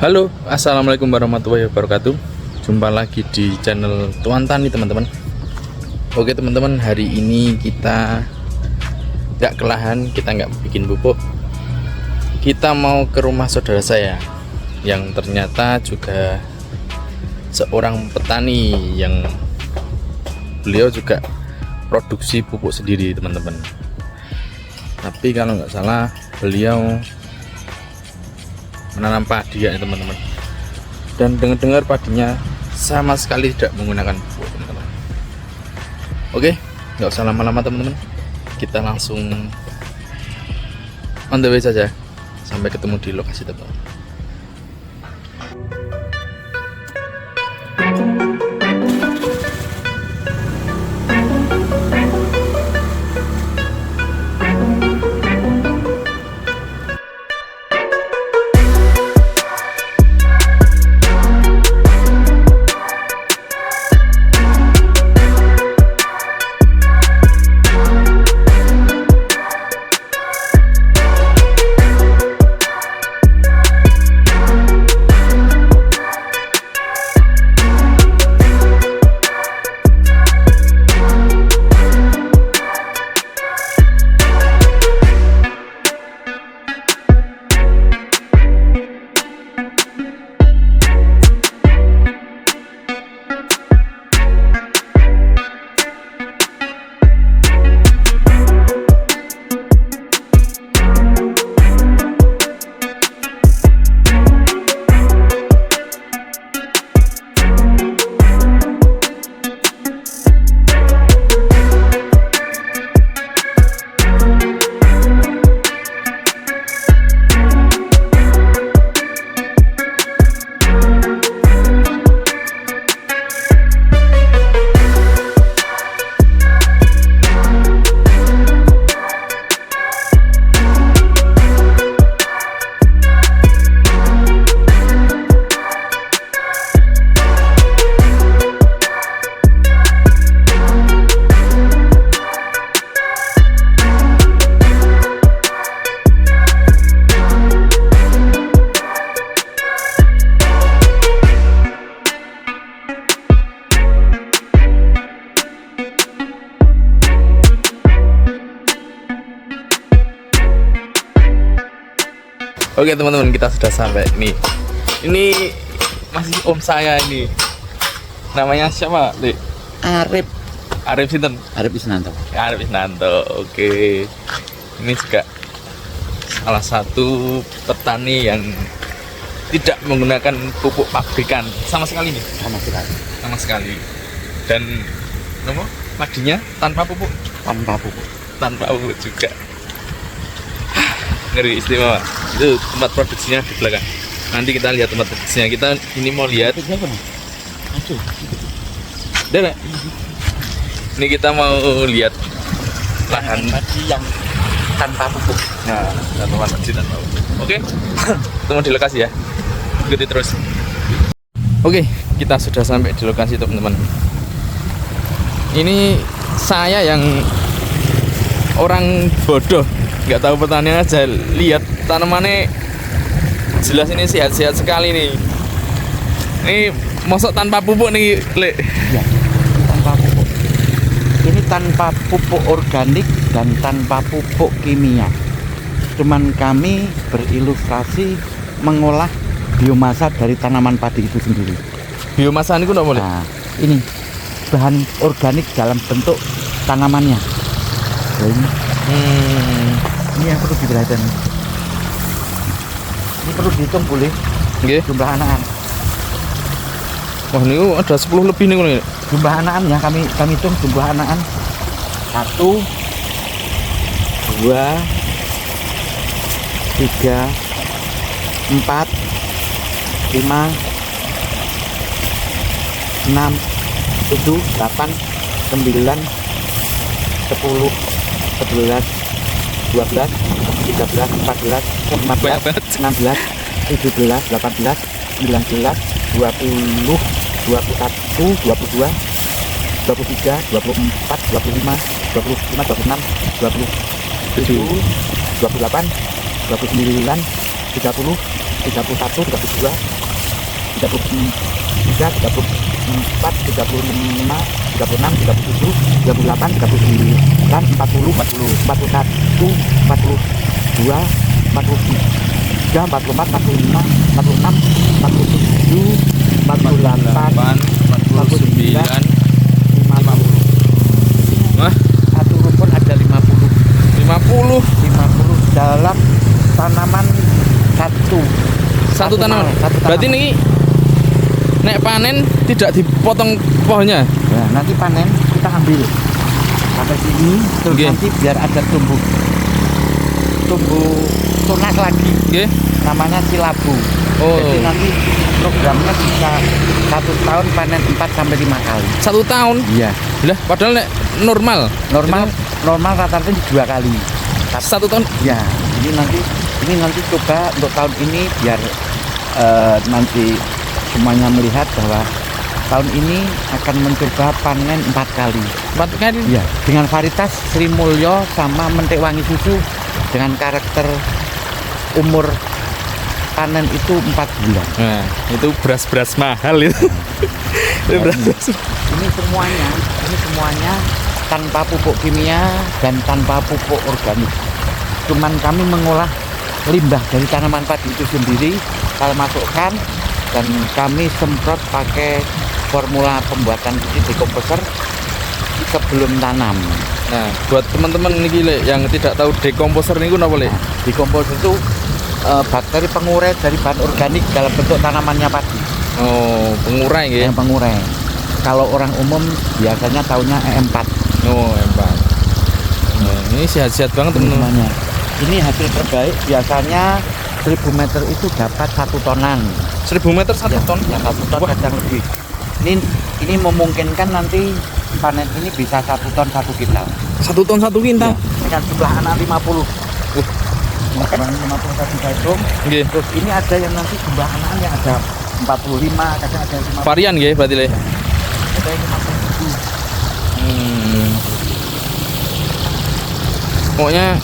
Halo, assalamualaikum warahmatullahi wabarakatuh. Jumpa lagi di channel Tuan Tani, teman-teman. Oke teman-teman, hari ini kita nggak kelahan, kita nggak bikin pupuk. Kita mau ke rumah saudara saya yang ternyata juga seorang petani, yang beliau juga produksi pupuk sendiri, teman-teman. Tapi kalau nggak salah beliau menanam padi ya, teman-teman. Dan dengar-dengar padinya sama sekali tidak menggunakan pupuk, teman-teman. Oke, nggak usah lama-lama teman-teman, kita langsung on the way saja. Sampai ketemu di lokasi tepat. Oke teman-teman, kita sudah sampai. Ini masih om saya ini. Namanya siapa, Lik? Arif Sinten? Arif Isnanto. Arif Isnanto. Oke. Ini juga salah satu petani yang tidak menggunakan pupuk pabrikan sama sekali nih. Sama sekali. Dan nomor padinya tanpa pupuk juga. Ngeri, istimewa. Itu tempat produksinya di belakang. Nanti kita lihat tempat produksinya. Kita ini mau lihat. Ini kita mau lihat lahan padi yang tanpa pupuk. Nah, lahan padi tanpa pupuk. Oke. Ketemu di lokasi ya. Ikuti terus. Oke, kita sudah sampai di lokasi, teman-teman. Ini saya yang orang bodoh, nggak tahu pertanian aja. Lihat tanamannya, jelas ini sehat-sehat sekali nih. Ini mosok tanpa pupuk nih, Le? Ya, tanpa pupuk. Ini tanpa pupuk organik dan tanpa pupuk kimia. Cuman kami berilustrasi mengolah biomasa dari tanaman padi itu sendiri. Biomasa ini nggak boleh? Nah, ini bahan organik dalam bentuk tanamannya. Ini yang perlu diperhatikan. Ini perlu dihitung boleh. Nggih. Jumlah anakan. Wah, ini ada 10 lebih nih. Jumlah anakan ya, kami hitung jumlah anakan. 1, 2, 3, 4, 5, 6, 7, 8, 9, 10, 11, 12, 13, 14, 15, 16, 17, 18, 19, 20, 21, 22, 23, 24, 25, 26, 27, 28, 29, 30, 31, 32, 33, 34, 35, 36, 37, 38, 39, 40, 41, 42, 43, 44, 45, 46, 47, 48, 49, 50. wah, Satu rukun ada 50 50 dalam tanaman satu tanaman. Berarti ini nek panen tidak dipotong pohonnya. ya, nanti panen kita ambil sampai sini terus Oke. nanti biar ada tumbuh tunas lagi, Nggih. namanya silabu. Oh. Jadi nanti programnya bisa 1 tahun panen 4 sampai 5 kali. 1 tahun. Iya, Lah, padahal nek normal normal rata-rata 2 kali. 1 tahun. Ya, ini nanti coba untuk tahun ini biar nanti semuanya melihat bahwa tahun ini akan mencoba panen 4 kali. 4 kali. Ya, dengan varietas Sri Mulyo sama Mentik Wangi Susu dengan karakter umur panen itu 4 bulan. Nah, itu beras-beras mahal itu. Itu beras. Ini semuanya tanpa pupuk kimia dan tanpa pupuk organik. Cuman kami mengolah limbah dari tanaman padi itu sendiri, kalau masukkan dan kami semprot pakai formula pembuatan biji dekomposer sebelum tanam. Nah, buat teman-teman ini yang tidak tahu dekomposer ini apa le? Dekomposer itu bakteri pengurai dari bahan organik dalam bentuk tanamannya padi. Oh, pengurai nggih. Yang pengurai. Kalau orang umum biasanya taunya E4. Oh, hebat. Nah, ini sehat-sehat banget teman-teman. Semuanya. Ini hasil terbaik, biasanya 1000 meter itu dapat 1 tonan. 1000 meter 1 ton. Ya, 1 ton Wah. kadang lebih. Ini memungkinkan nanti panen ini bisa 1 ton 1 kintal. 1 ton 1 kintal. Dengan jumlah anak 50. Dengan 51 jagung. Nggih. Terus ini ada yang nanti jumlah anaknya ada 45, kadang ada 50. Varian nggih berarti le. Ada yang 57. Pokoknya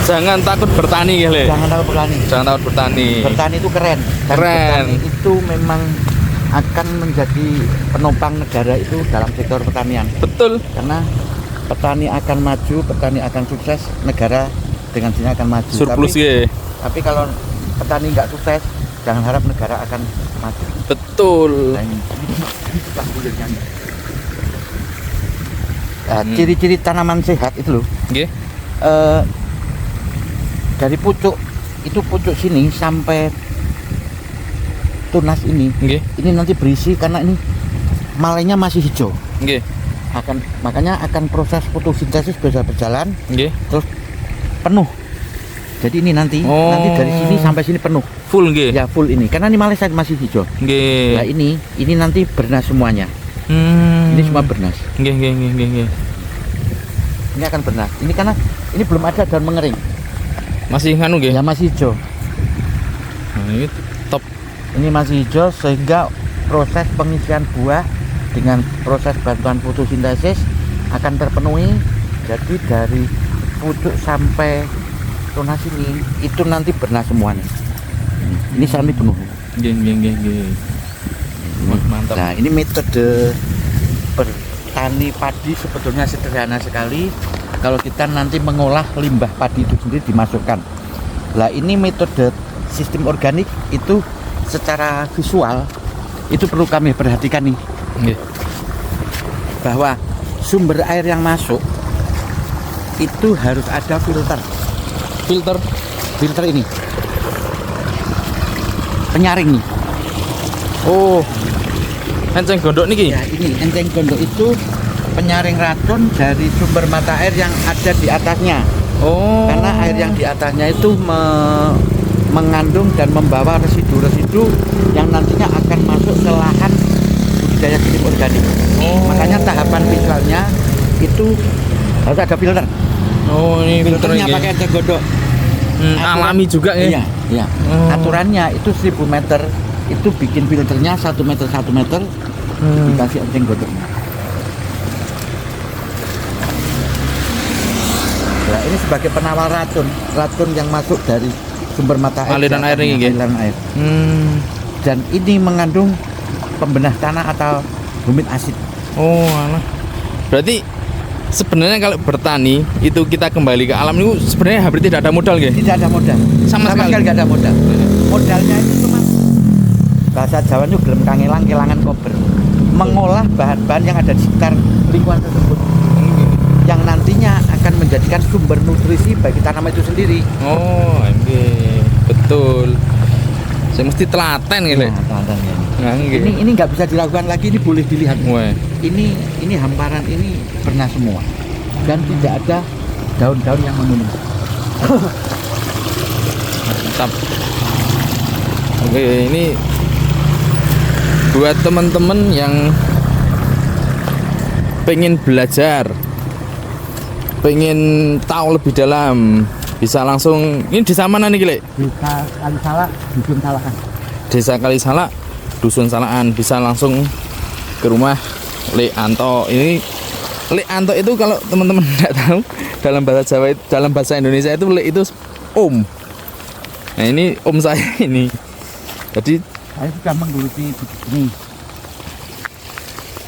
jangan takut bertani ya le. Jangan takut bertani. Jangan takut bertani. Bertani itu keren. Dan Keren. bertani itu memang akan menjadi penopang negara itu dalam sektor pertanian. Betul. Karena petani akan maju, petani akan sukses, negara dengan sini akan maju. Surplus Tapi, nggih. tapi kalau petani nggak sukses, jangan harap negara akan maju. Betul. Nah, ini sudah bulirnya. Nah, ciri-ciri tanaman sehat itu loh. Nggih. Dari pucuk itu pucuk sini sampai tunas ini nanti berisi karena ini malainya masih hijau. Nggih. Makanya akan proses fotosintesis bisa berjalan Nggih. terus penuh. Jadi ini nanti dari sini sampai sini penuh. Full nggih. Ya full ini karena ini malai masih hijau. Nggih. Nah ini nanti bernas semuanya. Ini semua bernas. Nggih. Ini akan bernas. Ini karena ini belum ada daun mengering. Masih nganu nggih. Ya masih hijau. Nah, ini top. Ini masih hijau sehingga proses pengisian buah dengan proses bantuan fotosintesis akan terpenuhi. Jadi dari pucuk sampai tunas ini itu nanti bernas semuanya. Ini sampai penuh. Nggih. Mantap. Nah, ini metode bertani padi sebetulnya sederhana sekali. Kalau kita nanti mengolah limbah padi itu sendiri dimasukkan. Lah ini metode sistem organik itu secara visual itu perlu kami perhatikan nih. Nggih. Bahwa sumber air yang masuk itu harus ada filter ini penyaring nih. Oh, enceng gondok niki. Ya ini enceng gondok itu penyaring racun dari sumber mata air yang ada di atasnya. Oh. Karena air yang di atasnya itu mengandung dan membawa residu-residu yang nantinya akan masuk ke lahan budidaya sistem organik. Makanya tahapan visualnya itu harus ada filter. Oh, ini Filternya filternya pakai enceng gondok. alami juga ya. Iya. Aturannya itu 1000 meter itu bikin filternya 1 meter dikasih enceng gondoknya. Nah, ini sebagai penawar racun yang masuk dari sumber mata air, aliran air ini nggih. aliran air. Hmm. Dan ini mengandung pembenah tanah atau humid asid. Oh, alah. Berarti sebenarnya kalau bertani itu kita kembali ke alam itu sebenarnya hampir tidak ada modal nggih. Tidak ada modal. Sama sekali nggak ada modal. Modalnya itu cuma bahasa Jawa itu gelem kangelang kelangan kober. Mengolah bahan-bahan yang ada di sekitar lingkungan tersebut, yang nantinya akan menjadikan sumber nutrisi bagi tanaman itu sendiri. Oh, nggih. Betul. Saya mesti telaten gitu. Nah, telaten ya. Nah, nggih. Ini nggak bisa dilakukan lagi, ini boleh dilihat. Wah. Ini hamparan ini pernah semua dan tidak ada daun-daun yang menguning. Mantap. Oke, ini buat teman-teman yang pengen belajar, pengen tahu lebih dalam, bisa langsung. Ini desa mana nih, Lek? Desa Kalisala, Dusun Salakan. Desa Kalisala, Dusun Salaan. Bisa langsung ke rumah Lek Anto. Ini Lek Anto itu kalau teman-teman tidak tahu, dalam bahasa Jawa, dalam bahasa Indonesia itu Lek itu om. Nah, ini om saya ini. Jadi Saya sudah menggeluti begini.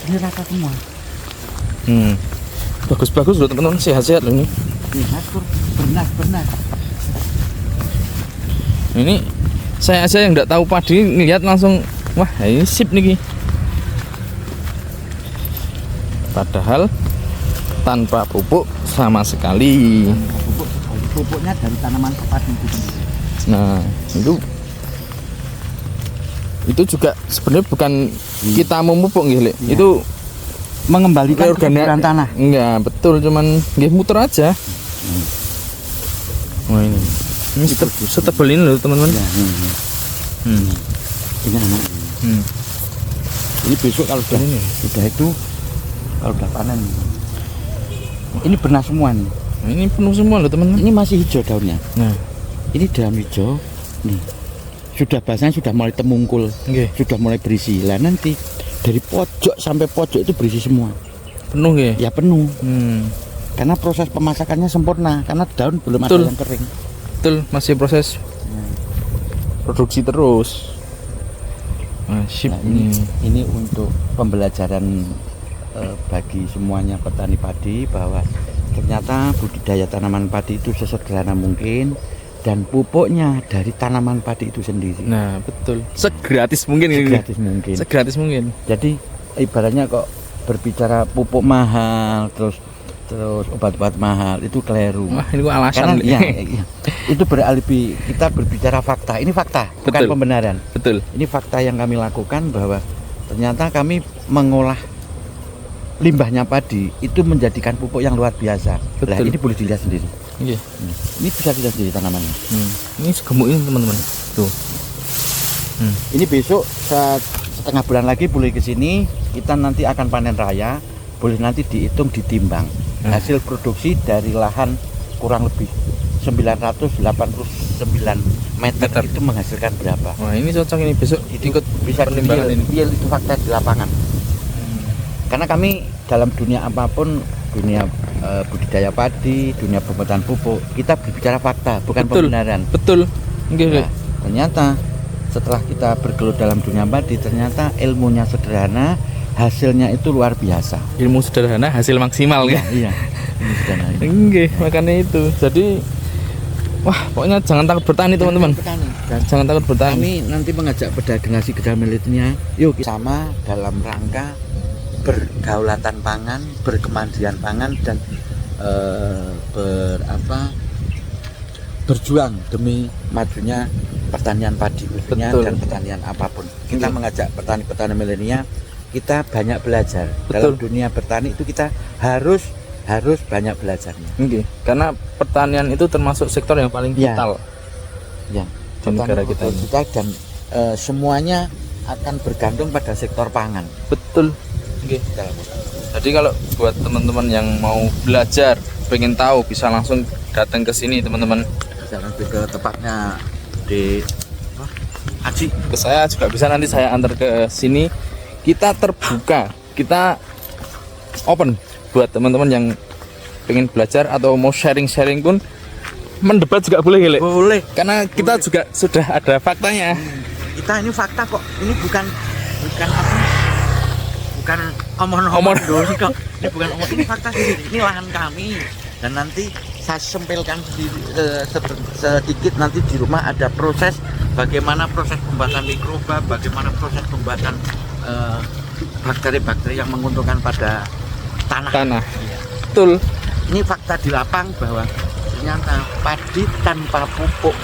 Ini rata semua. bagus-bagus loh teman-teman, sehat-sehat loh ini. Lihat tuh, bernas. Ini saya aja yang nggak tahu padi ngeliat langsung, wah ini sip nih. Padahal tanpa pupuk sama sekali. Pupuknya dari tanaman padi itu sendiri. Nah itu juga sebenarnya bukan kita memupuk gitu, Iya. itu Mengembalikan kesuburan tanah. Enggak, betul, cuman nggih muter aja. Wah ini setebel ini loh teman-teman. Ya, Ini anak. Ini besok kalau sudah Ini. sudah itu, kalau sudah panen. Ini bernas semua nih. Ini penuh semua loh teman-teman. Ini masih hijau daunnya. Nah, Ini daun hijau. Nih. Sudah basahnya sudah mulai temungkul. nggih, Sudah mulai berisi. Lah nanti dari pojok sampai pojok itu berisi semua. penuh nggih. Ya penuh. Hmm. Karena proses pemasakannya sempurna. Karena daun belum Betul. ada yang kering. Betul, masih proses produksi terus. Nah, sip Nah, ini untuk pembelajaran bagi semuanya petani padi bahwa ternyata budidaya tanaman padi itu sesederhana mungkin dan pupuknya dari tanaman padi itu sendiri. Nah, betul. Segratis mungkin ini. Gratis mungkin. Segratis mungkin. Jadi ibaratnya kok berbicara pupuk mahal terus obat-obat mahal itu keliru. Wah, ini gua Karena alasan. iya, itu beralibi kita berbicara fakta. Ini fakta, bukan Betul. pembenaran. Betul. Ini fakta yang kami lakukan bahwa ternyata kami mengolah limbahnya padi itu menjadikan pupuk yang luar biasa. Nah, Betul. ini boleh dilihat sendiri. Iya. Ini bisa dilihat sendiri tanamannya. Ini segemuk ini teman-teman. Tuh. Ini besok setengah bulan lagi boleh ke sini. Kita nanti akan panen raya. Boleh nanti dihitung, ditimbang hasil produksi dari lahan kurang lebih 989 meter itu menghasilkan berapa. Wah, ini cocok ini besok ikut Bisa pertimbangan ini. dilihat itu fakta di lapangan. Karena kami dalam dunia apapun, dunia budidaya padi, dunia pembuatan pupuk, kita berbicara fakta, bukan Betul. pembenaran. Betul. Nggih, Nah, ternyata setelah kita bergelut dalam dunia padi, ternyata ilmunya sederhana, hasilnya itu luar biasa. ilmu sederhana, hasil maksimal ya. Iya. Ini sederhana. Nggih, makanya itu. Jadi wah, pokoknya jangan takut bertani teman-teman. Petani. Dan Jangan takut bertani. kami nanti mengajak pada generasi milenialnya, yuk kita sama dalam rangka bergaulatan pangan, berkemandirian pangan dan berjuang demi majunya pertanian padi khususnya Betul. dan pertanian apapun. Kita Iya. mengajak petani-petani milenial, kita banyak belajar. Betul. Dalam dunia bertani itu kita harus banyak belajarnya. Nggih, karena pertanian itu termasuk sektor yang paling Iya. vital Ya, di negara kita ini. dan semuanya akan bergantung pada sektor pangan. Betul. Nggih. Jadi kalau buat teman-teman yang mau belajar, pengen tahu, bisa langsung datang ke sini teman-teman. Jangan ke tepatnya di Aji. Ke saya juga bisa, nanti saya antar ke sini. Kita terbuka, kita open buat teman-teman yang pengen belajar atau mau sharing-sharing pun mendebat juga boleh ya, Le? Boleh. Karena kita juga sudah ada faktanya. Kita ini fakta kok. Ini bukan apa? Bukan omong-omong Omong. doang kok. Ini bukan omong, ini fakta sendiri. Ini lahan kami. Dan nanti saya sempilkan sedikit nanti di rumah ada proses bagaimana proses pembuatan mikroba, bagaimana proses pembuatan bakteri-bakteri yang menguntungkan pada tanah. Iya. Betul. Ini fakta di lapang bahwa ternyata padi tanpa pupuk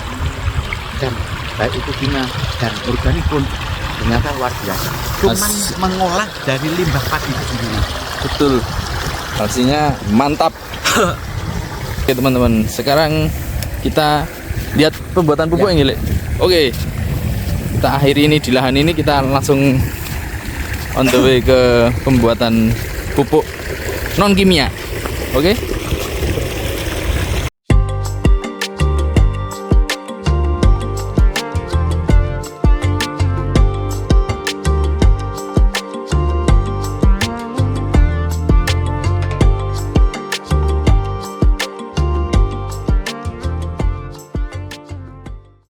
dan baik itu kimia dan organik pun ternyata luar biasa. Cuman mengolah dari limbah padi itu sendiri. Betul. Hasilnya mantap. Oke teman-teman, sekarang kita lihat pembuatan pupuk yang gile. Oke. Kita akhiri ini di lahan ini, kita langsung on the way ke pembuatan pupuk non kimia. Oke.